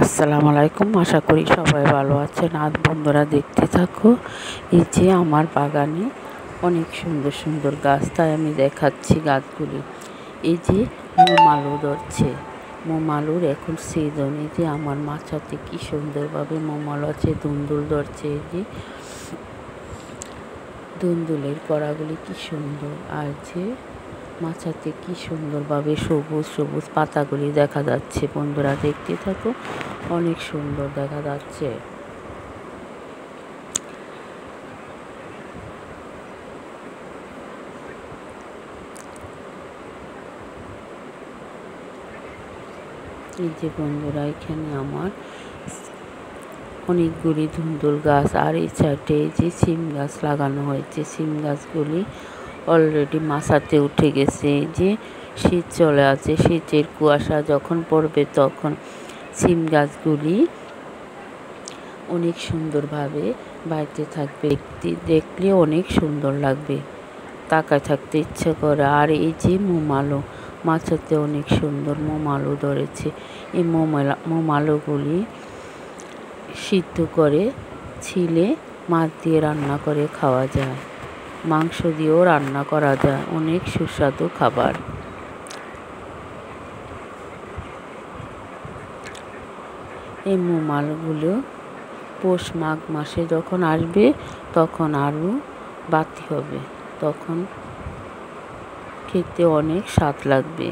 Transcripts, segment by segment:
আসসালামু আলাইকুম। আশা করি সবাই ভালো আছেন। আজ বন্ধুরা দেখতে থাকো, এই যে আমার বাগানে অনেক সুন্দর সুন্দর গাছ, তাই আমি দেখাচ্ছি গাছগুলি। এই যে মোম আলু ধরছে, মোম আলুর এখন সিজন। এই যে আমার মাচাতে কি সুন্দরভাবে মোম আলু আছে, দুন্দুল ধরছে। এই যে দুন্দুলের কড়াগুলি কি সুন্দর, আর যে মাচাতে কি সুন্দরভাবে সবুজ সবুজ পাতাগুলি দেখা যাচ্ছে। বন্ধুরা দেখতে থাকো, অনেক সুন্দর দেখা যাচ্ছে। এই যে বন্ধুরা, এখানে আমার অনেকগুলি ধুন্দুল গাছ, আর এই সাইডে এই যে সিম গাছ লাগানো হয়েছে। সিম গাছগুলি অলরেডি মাচাতে উঠে গেছে। এই যে শীত চলে আসে, শীতের কুয়াশা যখন পড়বে তখন সিম গাছগুলি অনেক সুন্দরভাবে বাড়তে থাকবে। দেখলে অনেক সুন্দর লাগবে, তাকায় থাকতে ইচ্ছে করে। আর এই যে মোম আলু, মাচাতে অনেক সুন্দর মোম আলু ধরেছে। এই মোম আলুগুলি সিদ্ধ করে ছিলে মাছ দিয়ে রান্না করে খাওয়া যায়, মাংস দিয়েও রান্না করা যায়, অনেক সুস্বাদু খাবার। এই মোম আলুগুলো পৌষ মাঘ মাসে যখন আসবে তখন আরও বাতি হবে, তখন খেতে অনেক স্বাদ লাগবে।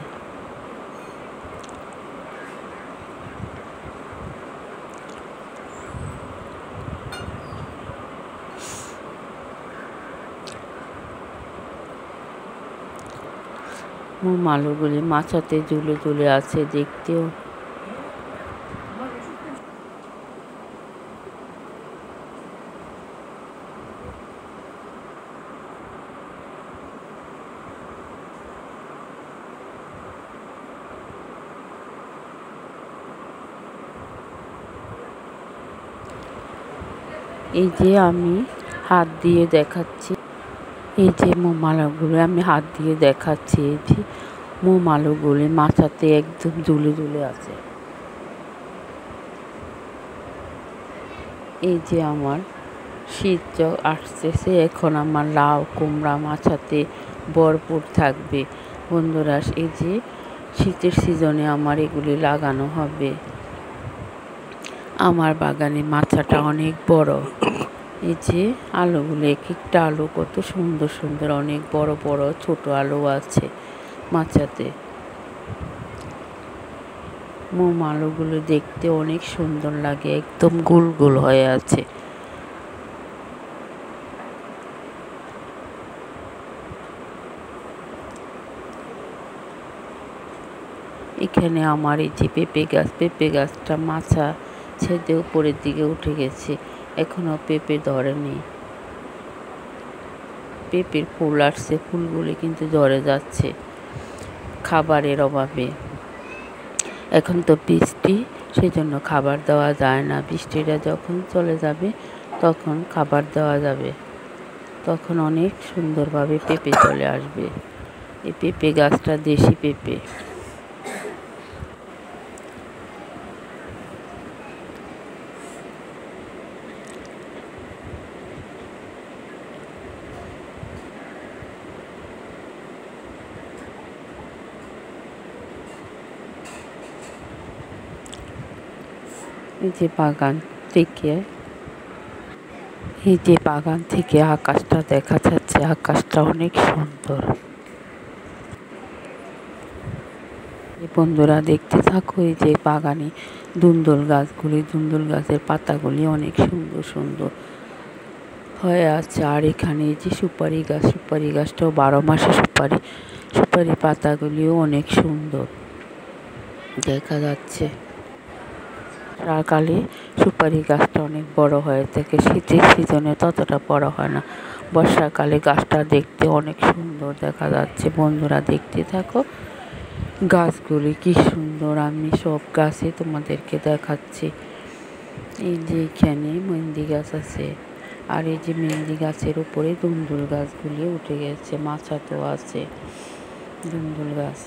মোম আলুগুলি মাচাতে ঝুলে ঝুলে আছে, দেখতেও এই যে আমি হাত দিয়ে দেখাচ্ছি, এই যে মোম আলুগুলো আমি হাত দিয়ে দেখাচ্ছি। এই যে মোম আলুগুলি মাচাতে একদম ঝুলে ঝুলে আছে। এই যে আমার শীত আসতেছে, এখন আমার লাউ কুমড়া মাচাতে ভরপুর থাকবে। বন্ধুরা, এই যে শীতের সিজনে আমার এগুলি লাগানো হবে। আমার বাগানে মাচাটা অনেক বড়। এই যে আলুগুলো, এক একটা আলু কত সুন্দর সুন্দর, অনেক বড় বড় ছোট আলু আছে মাচাতে। মোম আলুগুলো দেখতে অনেক সুন্দর লাগে, একদম গোল গোল হয়ে আছে। এখানে আমার এই যে পেঁপে গাছটা মাছা ছেদে উপরের দিকে উঠে গেছে, এখনো পেঁপে ধরেনি। পেঁপের ফুল আসছে, ফুলগুলি কিন্তু ঝরে যাচ্ছে খাবারের অভাবে। এখন তো বৃষ্টি, সেজন্য খাবার দেওয়া যায় না। বৃষ্টিটা যখন চলে যাবে তখন খাবার দেওয়া যাবে, তখন অনেক সুন্দরভাবে পেঁপে চলে আসবে। এই পেঁপে গাছটা দেশি পেঁপে। এই যে বাগান থেকে আকাশটা দেখা যাচ্ছে, আকাশটা অনেক সুন্দর। বন্ধুরা দেখতে থাকো, এই যে বাগানে দুন্দুল গাছের পাতাগুলি অনেক সুন্দর সুন্দর হয়ে আছে। আর এখানে এই যে সুপারি গাছটাও 12 মাসে সুপারি পাতাগুলিও অনেক সুন্দর দেখা যাচ্ছে। সকালে সুপারি গাছটা অনেক বড় হয়ে থাকে, শীতের সিজনে ততটা বড় হয় না। বর্ষাকালে গাছটা দেখতে অনেক সুন্দর দেখা যাচ্ছে। বন্ধুরা দেখতে থাকো, গাছগুলি কি সুন্দর, আমি সব গাছে তোমাদেরকে দেখাচ্ছি। এই যে এখানে মেহেন্দি গাছ আছে, আর এই যে মেহেন্দি গাছের উপরে দুন্দুল গাছগুলি উঠে গেছে, মাচাতেও আছে দুন্দুল গাছ।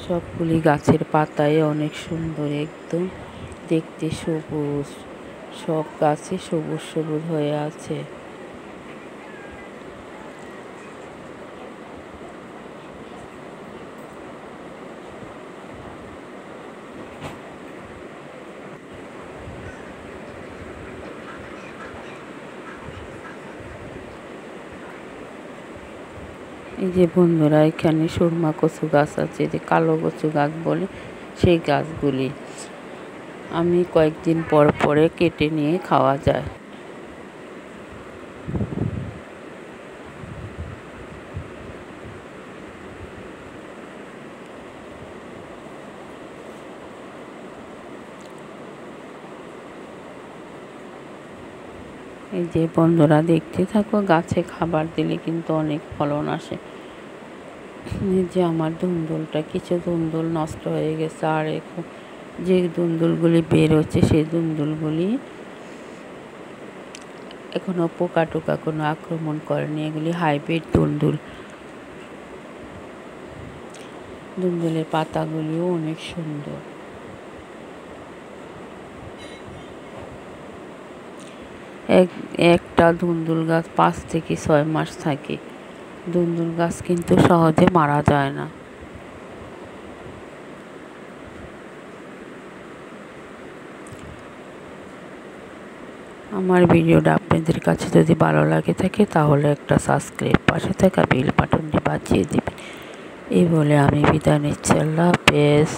সবগুলি গাছের পাতাই অনেক সুন্দর, একদম দেখতে সবুজ। সব গাছে সবুজ সবুজ হয়ে আছে। এই যে বন্ধুরা, এখানে সুরমা কচু গাছ আছে, যে কালো কচু গাছ বলে সেই গাছগুলি আমি কয়েকদিন পর পরে কেটে নিয়ে খাওয়া যায়। এই যে বন্ধুরা, দেখতে থাকো, গাছে খাবার দিলে কিন্তু অনেক ফলন আসে। এই যে আমার ধুন্দুলটা, কিছু ধুন্দুল নষ্ট হয়ে গেছে, আর এখন যে ধুন্দুলগুলি বের হচ্ছে সেই ধুন্দুলগুলি এখনো পোকা টোকা কোনো আক্রমণ করেনি। এগুলি হাইব্রিড ধুন্দুল। ধুন্দুলের পাতাগুলিও অনেক সুন্দর। একটা ধুন্দুল গাছ 5 থেকে 6 মাস থাকে। ধুন্দুল গাছ কিন্তু সহজে মারা যায় না। আমার ভিডিওটা আপনাদের কাছে যদি ভালো লাগে থাকে তাহলে একটা সাবস্ক্রাইব, পাশে থাকা বেল বাটনটি বাজিয়ে দিবেন। এই বলে আমি বিদায় নিচ্ছি। আল্লাহ হাফেজ।